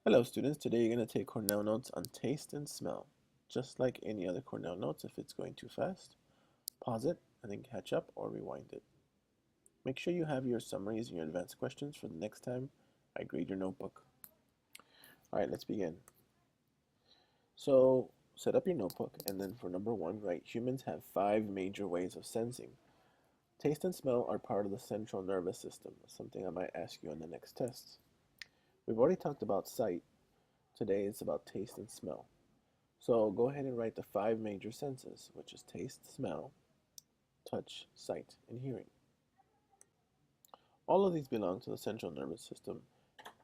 Hello students, today you're going to take Cornell notes on taste and smell. Just like any other Cornell notes, if it's going too fast, pause it and then catch up or rewind it. Make sure you have your summaries and your advanced questions for the next time I grade your notebook. Alright, let's begin. So set up your notebook and then for number one, write humans have 5 major ways of sensing. Taste and smell are part of the central nervous system, something I might ask you on the next test. We've already talked about sight. Today it's about taste and smell. So go ahead and write the 5 major senses, which is taste, smell, touch, sight, and hearing. All of these belong to the central nervous system,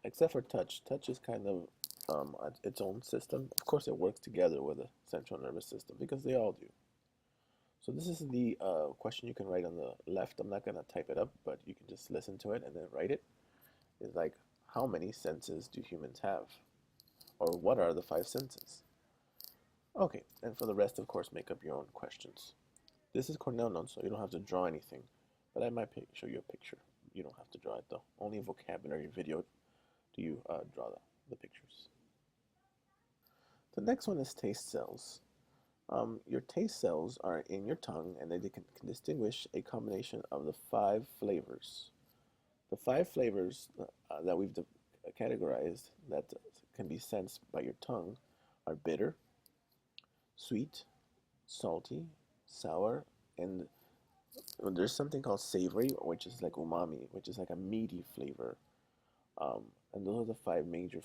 except for touch. Touch is kind of its own system. Of course, it works together with the central nervous system because they all do. So this is the question you can write on the left. I'm not going to type it up, but you can just listen to it and then write it. It's like, how many senses do humans have? Or what are the 5 senses? Okay, and for the rest, of course, make up your own questions. This is Cornell notes, so you don't have to draw anything, but I might show you a picture. You don't have to draw it though. Only vocabulary video do you draw the pictures. The next one is taste cells. Your taste cells are in your tongue, and they can distinguish a combination of the 5 flavors. The 5 flavors that we've categorized that can be sensed by your tongue are bitter, sweet, salty, sour, and there's something called savory, which is like umami, which is like a meaty flavor. Um, and those are the 5 major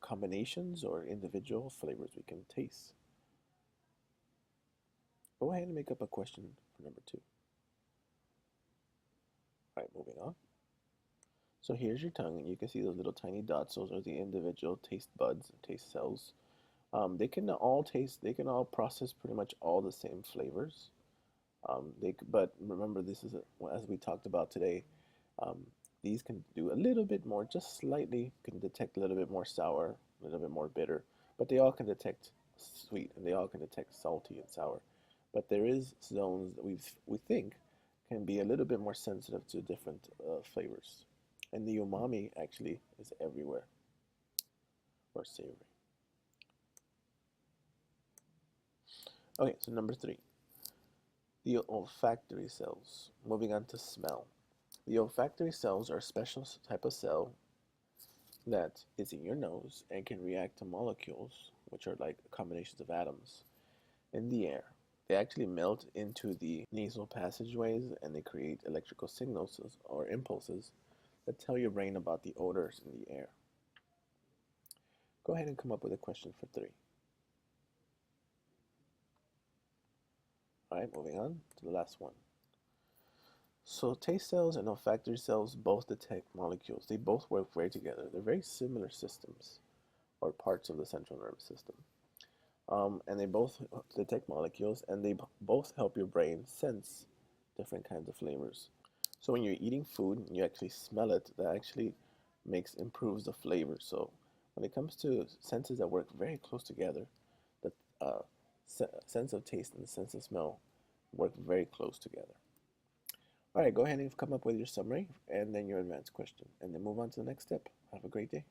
combinations or individual flavors we can taste. Go ahead and make up a question for number 2. All right, moving on. So here's your tongue, and you can see those little tiny dots. Those are the individual taste buds, taste cells. They can all taste, they can all process pretty much all the same flavors. But remember, this is as we talked about today. Um, these can do a little bit more, just slightly, can detect a little bit more sour, a little bit more bitter, but they all can detect sweet, and they all can detect salty and sour. But there is zones that we think can be a little bit more sensitive to different flavors. And the umami actually is everywhere, or savory. Okay, so number 3, the olfactory cells. Moving on to smell. The olfactory cells are a special type of cell that is in your nose and can react to molecules, which are like combinations of atoms, in the air. They actually melt into the nasal passageways and they create electrical signals or impulses that tell your brain about the odors in the air. Go ahead and come up with a question for 3. All right, moving on to the last one. So taste cells and olfactory cells both detect molecules. They both work very together. They're very similar systems or parts of the central nervous system. And they both detect molecules, and they both help your brain sense different kinds of flavors. So when you're eating food and you actually smell it, that actually improves the flavor. So when it comes to senses that work very close together, the sense of taste and the sense of smell work very close together. All right, go ahead and come up with your summary and then your advanced question, and then move on to the next step. Have a great day.